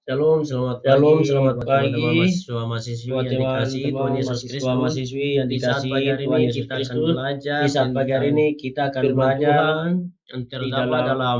Shalom, selamat buat pagi teman-teman mahasiswa-mahasiswi buat yang dikasihi teman-teman Tuhan Yesus Kristus. mahasiswa-mahasiswi yang Di saat dikasihi pagi hari Tuhan ini Yesus kita akan Kristus. belajar Di saat pagi hari tentang ini kita akan firman belajar Tuhan yang di terdapat dalam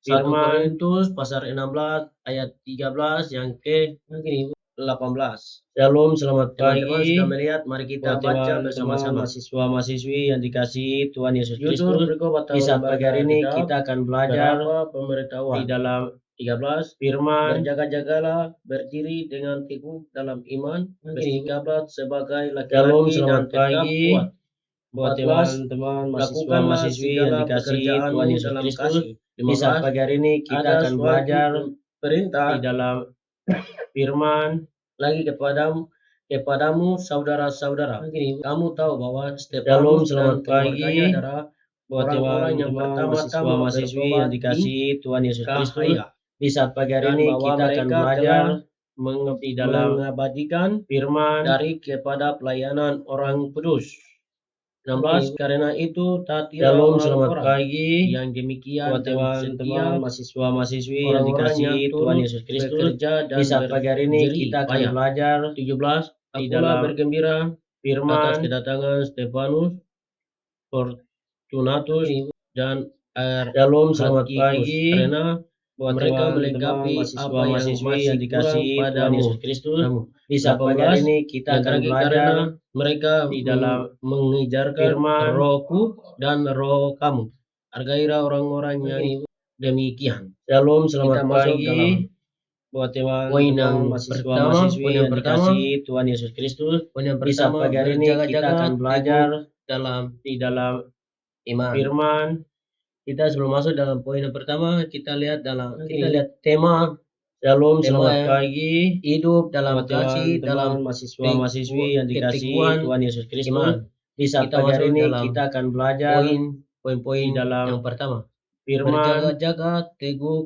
1 firman Korintus pasal 16 ayat 13 yang ke-18. Shalom, selamat Teman-teman pagi sudah melihat, mari kita buat baca teman-teman bersama-sama. mahasiswa-mahasiswi yang dikasihi Tuhan Yesus Judul Kristus. berikut Di saat pagi hari ini kita akan belajar pemberitahuan. di dalam 13, firman berjaga-jagalah, berdiri dengan teguh dalam iman, bersikaplah sebagai Shalom, laki-laki dan selamat tetap pagi kuat. buat 14, teman-teman mahasiswa-mahasiswi yang segala dikasihi pekerjaanmu Tuhan Yesus dalam Kristus. kasih. Di saat 15, pagi hari ini kita ada akan suatu belajar perintah di dalam firman lagi kepadamu saudara-saudara. Kamu tahu bahwa Shalom, Stefanus dan selamat keluarganya pagi adalah buat orang-orang yang teman-teman pertama-tama mahasiswa-mahasiswi bertobat yang dikasihi Tuhan Yesus Kristus. Kahaya, Di saat pagi hari dan ini bahwa kita akan mereka belajar telah di dalam mengabadikan firman dari kepada pelayanan orang kudus. 16, karena itu tatilah Shalom, selamat orang-orang pagi yang demikian buat dan setia, teman-teman mahasiswa-mahasiswi yang orang-orang yang dikasihi Tuhan turut Yesus Kristus. bekerja dan Di saat pagi hari ini kita akan berjerih belajar 17, di akulah dalam bergembira atas firman kedatangan Stefanus, Fortunatus, dan Shalom, selamat Archippus, pagi karena buat mereka teman-teman melengkapi apa yang mahasiswa-mahasiswi masih yang kurang dikasihi Tuhan padamu. Yesus Kristus. Di saat pagi 18, hari ini kita yang akan terakhir, belajar karena mereka di dalam mengejarkan firman rohku dan roh kamu. Hargailah orang-orang yang demikian. Shalom, Kita selamat masuk pagi dalam buat poin yang teman-teman mahasiswa-mahasiswi poin yang yang pertama. dikasihi Tuhan Yesus Kristus. Poin yang Di saat pertama, pagi hari ini kita berjaga-jaga akan belajar dalam di dalam iman. firman. Kita sebelum masuk dalam poin yang pertama, kita lihat tema. Shalom, Tema selamat pagi hidup dalam buat kasih, dalam teman-teman mahasiswa-mahasiswi yang dikasihi keteguhan Tuhan Yesus Kristus. iman. Di saat Kita pagi hari masuk ini dalam kita akan belajar poin-poin di dalam yang pertama. firman. Berjaga-jaga teguh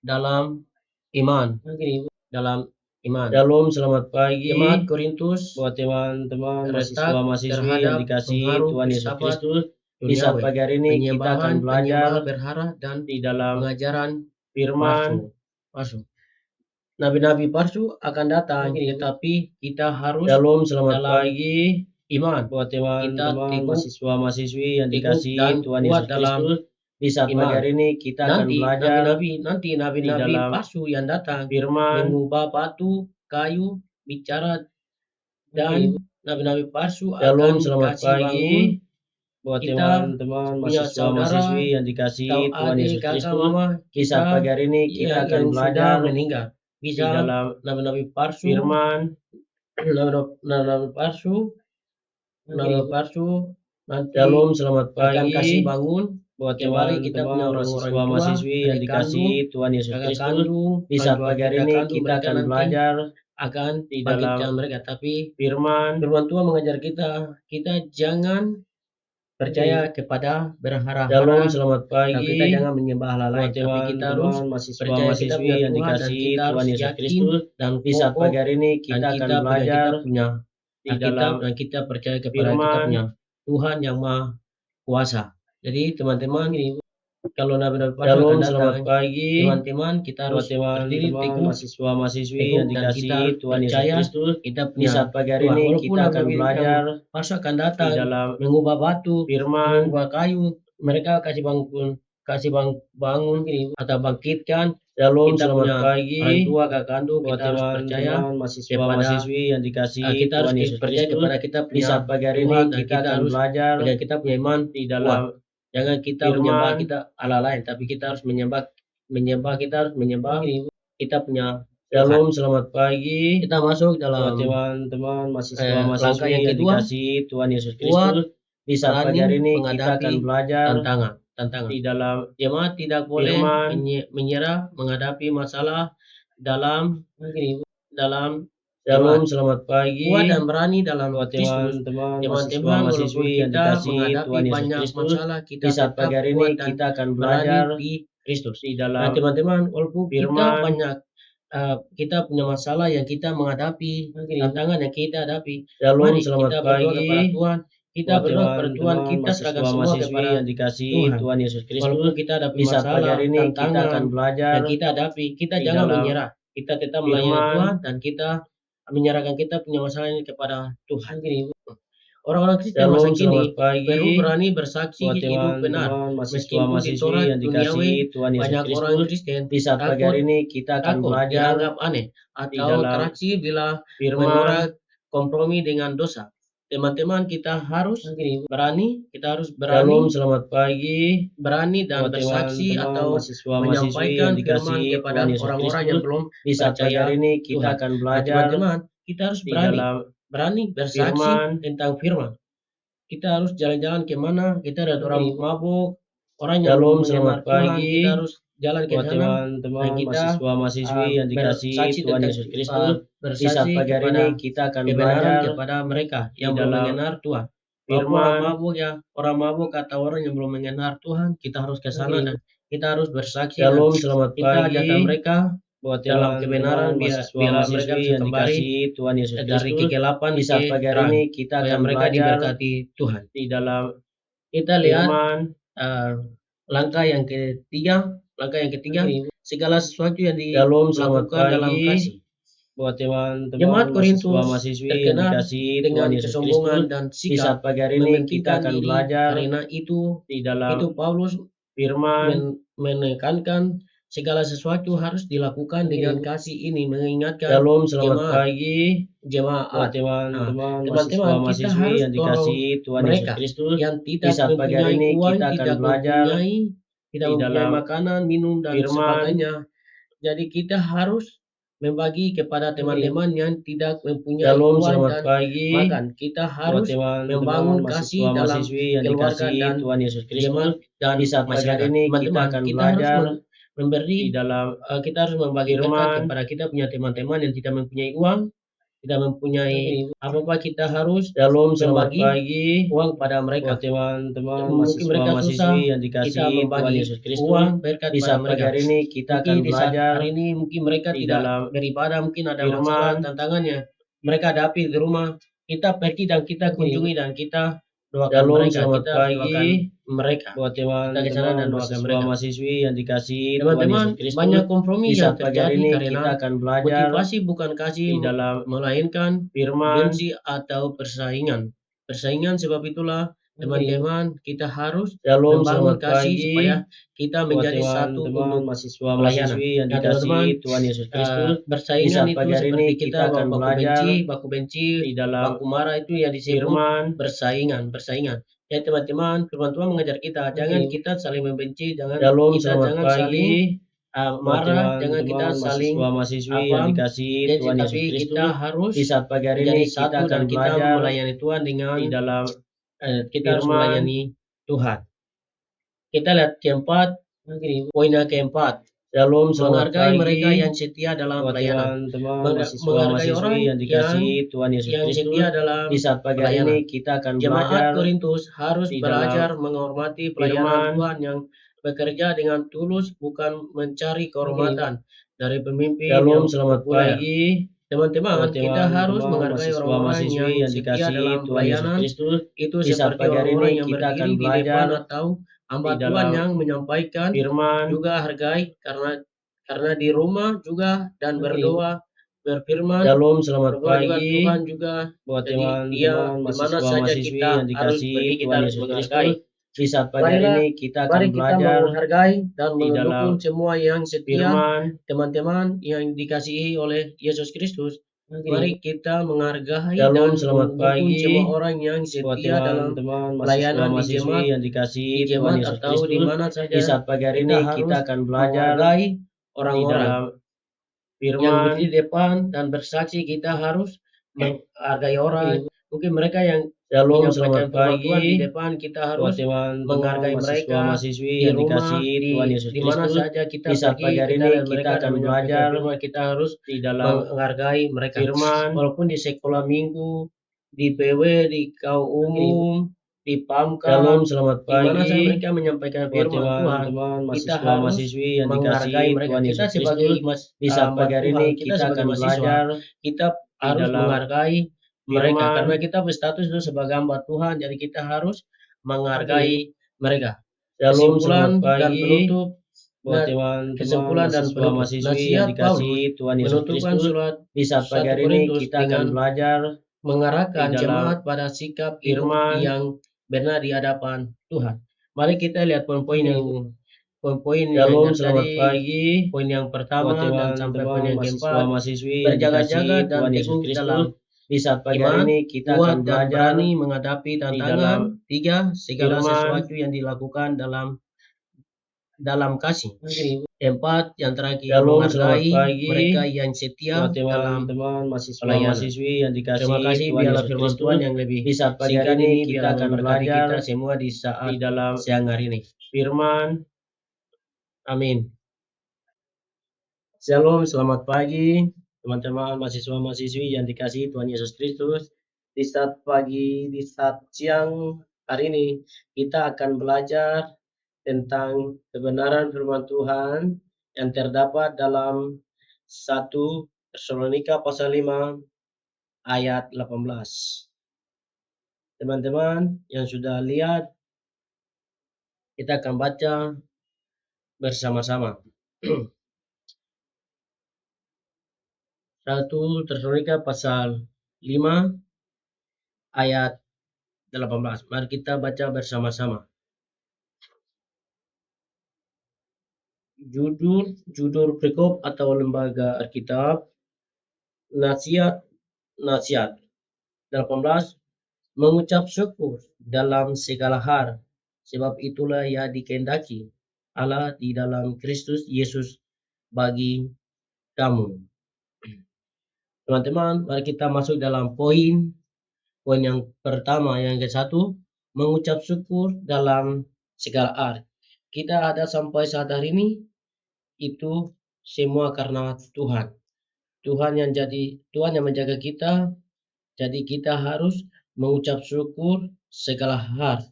dalam iman. Dalam iman. Shalom, selamat pagi Jemaat Korintus buat teman-teman retak mahasiswa-mahasiswi yang terhadap dikasihi pengaruh Tuhan Yesus filsafat Kristus. Di saat pagi hari ini kita akan belajar berhala dan di dalam pengajaran firman. palsu. Nabi-nabi palsu akan datang, tetapi kita harus Shalom, selamat dalam pagi iman. buat teman-teman teguh mahasiswa-mahasiswi yang teguh dikasihi dan Tuhan kuat Yesus dalam Kristus. Di saat iman. pagi hari ini kita akan belajar nanti di nabi-nabi dalam palsu yang datang firman. mengubah batu, kayu, bicara, dan nabi-nabi palsu Shalom, akan selamat kasih pagi bangun buat kita teman-teman punya mahasiswa-mahasiswi yang dikasihi Tuhan Yesus Kristus. Di saat pagi hari ini kita akan belajar meninggal. di Bisa dalam nabi-nabi palsu, firman. nabi palsu nanti Shalom, selamat akan pagi kasih bangun buat kembali. Kita punya teman-teman orang-orang tua, mahasiswa-mahasiswi yang dikasihi Tuhan Yesus Kristus. Di saat pagi hari ini kita akan belajar akan di dalam mereka, tapi firman. Firman Tuhan mengajar kita jangan percaya kepada berhala-hara. Shalom, selamat Kita pagi jangan menyembah hal lain, buat tapi kita harus teman-teman percaya kita mahasiswa-mahasiswi punya yang Tuhan dan dikasihi kita harus Tuhan Yesus yakin Kristus. dan Di saat kokoh pagi hari ini dan kita akan kita belajar punya di dalam dan kita percaya kepada firman. kita punya Tuhan yang Maha Kuasa. Jadi teman-teman, kalau nabi-nabi palsu Shalom, akan selamat datang, pagi teman-teman, kita harus buat berdiri teman-teman teguh mahasiswa-mahasiswi teguh yang dan kita dikasihi harus Tuhan Yesus percaya Kristus. kita Di punya saat pagi hari Tuhan. ini Walaupun kita akan nabi-nabi belajar yang palsu akan di datang dalam mengubah batu, firman. mengubah kayu, mereka kasih bangun atau bangkitkan. Shalom, Kita selamat punya pagi orang tua, kakak kandung, buat kita harus percaya teman-teman mahasiswa-mahasiswi yang dikasihi kita harus Tuhan Yesus percaya Kristus. kepada kita Di punya saat pagi hari ini Tuhan, dan kita akan harus belajar percaya kita punya iman di dalam jangan kita firman. menyembah kita Allah lain, tapi kita harus menyembah kita punya Shalom, selamat pagi Kita masuk buat dalam teman-teman langkah mahasiswa-mahasiswi yang yang kedua, dikasihi Tuhan Yesus kuat, Kristus. Di saat pagi hari ini kita menghadapi akan belajar tantangan. di dalam Jemaat tidak boleh firman. menyerah menghadapi masalah dalam Shalom, selamat pagi kuat dan berani dalam buat Kristus. teman-teman Teman-teman, walaupun mahasiswa-mahasiswi yang kita dikasihi menghadapi Tuhan Yesus banyak Kristus. masalah, kita Di saat tetap pagi hari ini kuat dan kita akan berani belajar di Kristus. di Nah, dalam teman-teman, walaupun kita firman. banyak kita punya masalah yang kita menghadapi, tantangan yang kita hadapi, Shalom, mari selamat kita berdoa pagi kepada Tuhan. Kita buat berdoa kepada Tuhan, kita serahkan semua mahasiswa-mahasiswi kepada yang dikasihi Tuhan. Tuhan Yesus Walaupun Kristus. kita hadapi Di saat pagi masalah, hari ini kita tantangan akan belajar yang kita hadapi, kita di jangan dalam menyerah. kita tetap melayani firman, Tuhan dan kita menyerahkan kita punya masalah ini kepada Tuhan. Gini, orang-orang Kristen masa Shalom, kini selamat pagi perlu berani bersaksi buat hidup benar. teman-teman Meskipun di mahasiswa-mahasiswi Taurat yang dikasihi duniawi Tuhan Yesus banyak orang Kristus. Kristen Di saat pagi hari ini kita akan takut belajar dianggap aneh di atau dalam teraksi bila firman. menolak kompromi dengan dosa. Teman-teman, kita harus berani, kita harus berani, Shalom, selamat pagi berani dan buat bersaksi teman-teman atau mahasiswa-mahasiswi menyampaikan yang firman dikasihi kepada Tuhan Yesus orang-orang Kristus. yang belum Di saat pagi percaya hari ini kita Tuhan. akan Nah, belajar teman-teman, kita harus di berani, dalam bersaksi firman. tentang firman. Kita harus jalan-jalan kemana, kita ada orang mabuk, orang yang Shalom, belum mengenal selamat Tuhan, pagi kita harus jalan ke buat sana dan teman-teman kita mahasiswa-mahasiswi yang dikasihi bersaksi Tuhan tentang Yesus Kristus. Di saat bersaksi pagi hari kepada ini kita akan kebenaran belajar kepada mereka di yang belum dalam mengenal Tuhan. Walaupun firman. mabuk ya, orang mabuk atau orang yang belum mengenal Tuhan, kita harus ke sana dan kita harus bersaksi dan Shalom, selamat kita ajarkan pagi mereka buat dalam kebenaran biar mereka mahasiswa-mahasiswi bisa yang kembali dikasihi Tuhan Yesus dari Kristus. kegelapan Di saat ke pagi hari terang ini kita supaya akan mereka belajar diberkati Tuhan. di dalam Kita lihat firman. langkah yang ketiga, segala sesuatu yang Shalom, selamat dilakukan dalam pagi kasih. buat Jemaat teman-teman Korintus mahasiswa-mahasiswi yang terkenal dikasihi dengan Tuhan Yesus kesombongan Kristus. dan Di sikap saat pagi hari ini kita mementingkan akan diri. belajar Karena itu di dalam Paulus firman. menekankan segala sesuatu harus dilakukan dengan kasih ini, mengingatkan Shalom, selamat pagi buat jemaat. teman-teman Teman-teman, kita mahasiswa-mahasiswi harus yang tolong dikasihi Tuhan Yesus mereka Kristus. yang Di tidak saat pagi hari mempunyai ini uang, kita akan tidak belajar tidak di mempunyai dalam makanan, minum dan firman. sebagainya. Jadi kita harus membagi kepada teman-teman yang tidak mempunyai Shalom, uang selamat dan pagi makan. Kita buat harus membangun kasih dalam mahasiswa-mahasiswi yang keluarga dikasihi dan Tuhan Yesus Kristus. jemaat dan Di saat pagi hari masyarakat. ini kita Teman-teman, akan kita harus belajar memberi, di dalam kita harus membagi berkat firman. kepada kita punya teman-teman yang tidak mempunyai uang, tidak mempunyai apa-apa. Kita harus Shalom, selamat membagi pagi uang pada mereka. buat teman-teman Mungkin mereka susah, mahasiswa-mahasiswi yang kita dikasihi Tuhan membagi Yesus Kristus. uang berkat Di pada saat pagi mereka. hari ini kita akan Mungkin di saat belajar hari ini mungkin mereka di tidak dalam beribadah, mungkin ada firman. masalah tantangannya mereka hadapi di rumah. Kita pergi dan kita kunjungi dan kita doakan Shalom, mereka. selamat Kita harus pagi doakan mereka. buat Kita ke sana dan teman-teman doakan mereka. mahasiswa-mahasiswi yang dikasihi Tuhan Teman-teman, Yesus Kristus. banyak kompromi Di yang saat pagi hari terjadi ini karena kita akan belajar motivasi bukan kasih, di dalam melainkan firman. benci atau persaingan. Sebab itulah teman-teman, kita harus Shalom, membangun selamat kasih pagi supaya kita buat menjadi satu untuk teman-teman mahasiswa-mahasiswi yang Ya, teman-teman, dikasihi Tuhan Yesus Kristus. Di bersaingan saat itu pagi hari ini seperti kita kita akan belajar baku benci, di dalam baku marah, itu yang disebut firman. bersaingan. Ya teman-teman, firman Tuhan mengajar kita, jangan kita saling membenci, Shalom, kita selamat jangan pagi saling buat marah, jangan kita saling mahasiswa-mahasiswi yang dikasihi Tuhan Yesus tapi Kristus. kita harus Di saat pagi hari menjadi ini satu kita akan dan kita belajar melayani Tuhan dengan di dalam kita harus firman. melayani Tuhan. Kita lihat poin yang keempat, Shalom, selamat menghargai pagi mereka yang setia dalam buat pelayanan. teman-teman Menghargai orang mahasiswa-mahasiswi yang dikasihi Tuhan Yesus yang Kristus. setia dalam Di saat pagi hari ini kita akan belajar Jemaat Korintus harus di belajar dalam menghormati firman. pelayanan Tuhan yang bekerja dengan tulus, bukan mencari kehormatan dari pemimpin Shalom, yang selamat populer. pagi Teman-teman, buat kita harus menghargai orang-orang mahasiswa-mahasiswi yang yang setia dikasihi dalam Tuhan Yesus pelayanan. Kristus. Itu Di saat seperti pagi hari orang-orang ini yang kita akan berdiri di belajar depan atau hamba di Tuhan dalam yang menyampaikan. firman. Juga hargai karena di rumah juga dan berdoa, berfirman, Shalom, selamat berdoa juga pagi Tuhan juga. buat Jadi dia teman-teman di mana saja mahasiswa-mahasiswi kita yang harus dikasihi pergi, kita Tuhan harus Yesus menghargai. Kristus. Di saat pagi hari Marilah, ini kita akan mari kita belajar menghargai dan di dalam mendukung semua yang setia, firman. teman-teman yang dikasihi oleh Yesus Kristus. Mari kita menghargai Shalom, dan selamat mendukung pagi semua orang yang buat setia dalam teman-teman pelayanan di mahasiswa-mahasiswi jemaat, yang dikasihi Tuhan Yesus atau di Kristus. mana Di saja. saat pagi hari ini kita akan belajar menghargai di orang-orang dalam yang firman. berdiri di depan dan bersaksi. Kita harus menghargai orang. Mungkin mereka yang Shalom, menyampaikan selamat firman Tuhan pagi di depan, kita harus buat teman-teman menghargai mereka mahasiswa-mahasiswi di yang rumah, dikasihi Tuhan Yesus di mana Kristus. saja kita Di saat pergi, pagi hari kita ini lihat kita mereka akan dan menyampaikan belajar firman. Kita harus di dalam menghargai mereka. firman. Walaupun di sekolah minggu, di PW, di kaum umum, di PAMKA, Shalom, selamat di mana pagi saja mereka menyampaikan buat firman Tuhan, teman-teman kita harus mahasiswa-mahasiswi yang menghargai dikasihi mereka. Tuhan Kita Yesus sebagai Kristus. Di saat hamba pagi hari Tuhan, ini kita kita sebagai akan mahasiswa, belajar kita di harus dalam menghargai mereka firman. karena kita berstatus itu sebagai hamba Tuhan, jadi kita harus menghargai mereka. Shalom, Kesimpulan selamat dan pagi penutup, Buat teman-teman kesimpulan dan mahasiswa penutup. mahasiswi yang Nasihat dikasihi Paulus Tuhan Yesus menutupkan Kristus, surat di saat pagi 1 hari ini Korintus kita akan dengan belajar mengarahkan di dalam jemaat pada sikap hidup firman. yang benar di hadapan Tuhan. Mari kita lihat poin-poin yang Shalom, selamat tadi, pagi poin yang buat pertama dan sampai poin teman-teman yang mahasiswa keempat. mahasiswi yang Berjaga-jaga dikasihi dan Tuhan Yesus teguh Kristus. dalam Di saat pagi hari iman, ini kita kuat akan dan belajar berani menghadapi di tantangan. dalam 3. Segala firman. sesuatu yang dilakukan dalam kasih. 4. Yang terakhir, Shalom, selamat menghargai pagi mereka yang setia buat dalam teman-teman mahasiswa pelayanan. mahasiswi yang Terima dikasihi kasih. Tuhan Biarlah Yesus firman Kristus. Tuhan yang lebih Di saat pagi singkat hari ini ini kita biarlah akan memberkati belajar kita semua di saat di dalam siang hari ini. firman. Amin. Shalom, selamat pagi teman-teman mahasiswa mahasiswi yang dikasihi Tuhan Yesus Kristus. Di saat siang hari ini kita akan belajar tentang kebenaran firman Tuhan yang terdapat dalam 1 Tesalonika pasal 5 ayat 18. Teman-teman yang sudah lihat, kita akan baca bersama-sama. 1 Tesalonika pasal 5 ayat 18. Mari kita baca bersama-sama. Judul perikop atau lembaga Alkitab, nasihat 18, mengucap syukur dalam segala hal, sebab itulah yang dikehendaki Allah di dalam Kristus Yesus bagi kamu. Teman-teman, mari kita masuk dalam poin yang pertama, yang ke-1, mengucap syukur dalam segala hal. Kita ada sampai saat hari ini itu semua karena Tuhan. Tuhan yang menjaga kita, jadi kita harus mengucap syukur segala hal.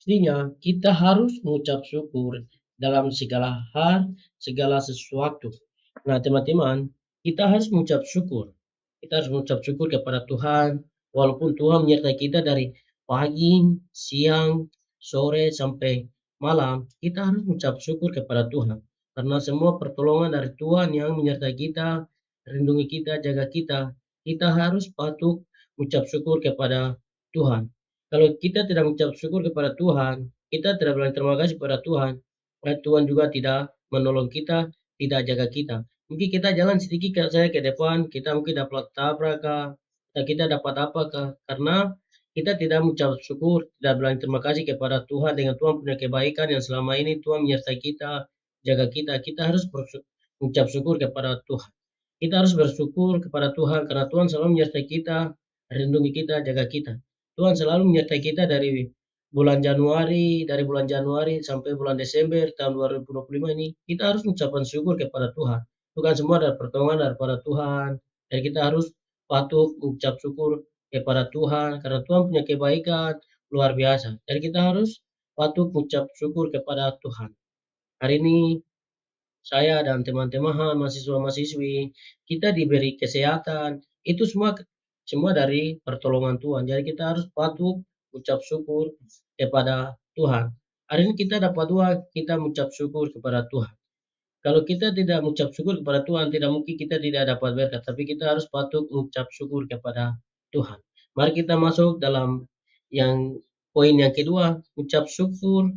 Artinya kita harus mengucap syukur dalam segala hal, segala sesuatu. Nah teman-teman, kita harus mengucap syukur. Kita harus mengucap syukur kepada Tuhan, walaupun Tuhan menyertai kita dari pagi, siang, sore, sampai malam. Kita harus mengucap syukur kepada Tuhan. Karena semua pertolongan dari Tuhan yang menyertai kita, melindungi kita, jaga kita. Kita harus patut mengucap syukur kepada Tuhan. Kalau kita tidak mengucap syukur kepada Tuhan, kita tidak bilang terima kasih kepada Tuhan, Tuhan juga tidak menolong kita, tidak jaga kita. Mungkin kita jalan sedikit saja ke depan, kita mungkin dapat tabrak, atau kita dapat apakah, karena kita tidak mengucap syukur, tidak bilang terima kasih kepada Tuhan dengan Tuhan punya kebaikan yang selama ini Tuhan menyertai kita, jaga kita. Kita harus mengucap syukur kepada Tuhan. Kita harus bersyukur kepada Tuhan karena Tuhan selalu menyertai kita, melindungi kita, jaga kita. Tuhan selalu menyertai kita dari bulan Januari sampai bulan Desember tahun 2025 ini. Kita harus mengucapkan syukur kepada Tuhan. Bukan semua dari pertolongan daripada Tuhan. Dan kita harus patut mengucap syukur kepada Tuhan karena Tuhan punya kebaikan luar biasa. Jadi kita harus patut mengucap syukur kepada Tuhan. Hari ini saya dan teman-teman mahasiswa-mahasiswi kita diberi kesehatan, itu semua dari pertolongan Tuhan. Jadi kita harus patut ucap syukur kepada Tuhan. Hari ini kita dapat doa, kita mengucap syukur kepada Tuhan. Kalau kita tidak mengucap syukur kepada Tuhan, tidak mungkin kita tidak dapat berkat, tapi kita harus patut mengucap syukur kepada Tuhan. Mari kita masuk dalam poin yang kedua, mengucap syukur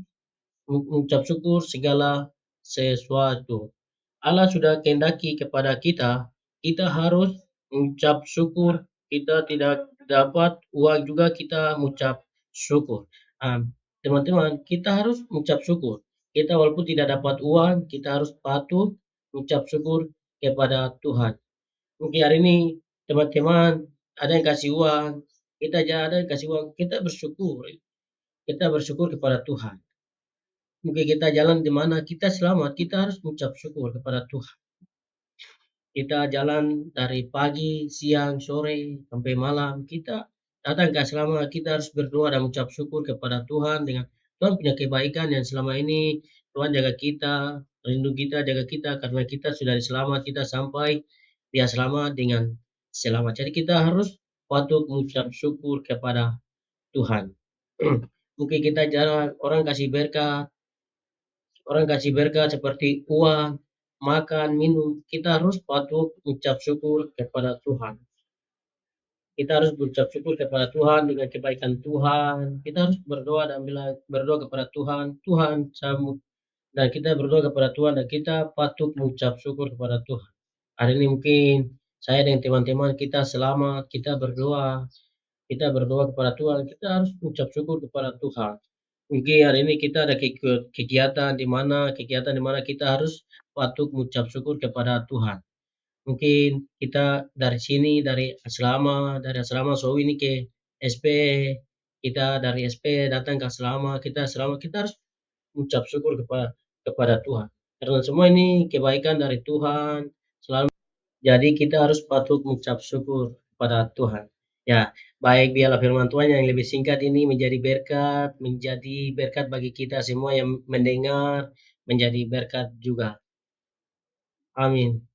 segala sesuatu. Allah sudah kehendaki kepada kita, kita harus mengucap syukur. Kita tidak dapat uang juga kita mengucap syukur. Teman-teman, kita harus mengucap syukur. Kita walaupun tidak dapat uang, kita harus patut mengucap syukur kepada Tuhan. Mungkin hari ini teman-teman ada yang kasih uang, kita ada yang kasih uang, kita bersyukur. Kita bersyukur kepada Tuhan. Mungkin kita jalan di mana kita selamat, kita harus mengucap syukur kepada Tuhan. Kita jalan dari pagi, siang, sore, sampai malam, kita datang ke selamat, kita harus berdoa dan mengucap syukur kepada Tuhan dengan Tuhan punya kebaikan yang selama ini Tuhan jaga kita, lindungi kita, jaga kita, karena kita sudah selamat, kita sampai dia selamat dengan selamat. Jadi kita harus patut mengucap syukur kepada Tuhan. Mungkin kita jalan, orang kasih berkat, orang kasih berkat seperti uang, makan, minum, kita harus patut ucap syukur kepada Tuhan. Kita harus berucap syukur kepada Tuhan dengan kebaikan Tuhan. Kita harus berdoa dan bilang berdoa kepada Tuhan, Tuhan sambut, dan kita berdoa kepada Tuhan dan kita patut mengucap syukur kepada Tuhan. Hari ini mungkin saya dengan teman-teman kita selamat, kita berdoa kepada Tuhan, kita harus mengucap syukur kepada Tuhan. Mungkin hari ini kita ada kegiatan di mana kita harus patut mengucap syukur kepada Tuhan. Mungkin kita dari asrama so ini ke SP, kita dari SP datang ke asrama, kita harus mengucap syukur kepada Tuhan. Karena semua ini kebaikan dari Tuhan, jadi kita harus patut mengucap syukur kepada Tuhan. Ya, baik biarlah firman Tuhan yang lebih singkat ini menjadi berkat bagi kita semua yang mendengar, menjadi berkat juga. Amin.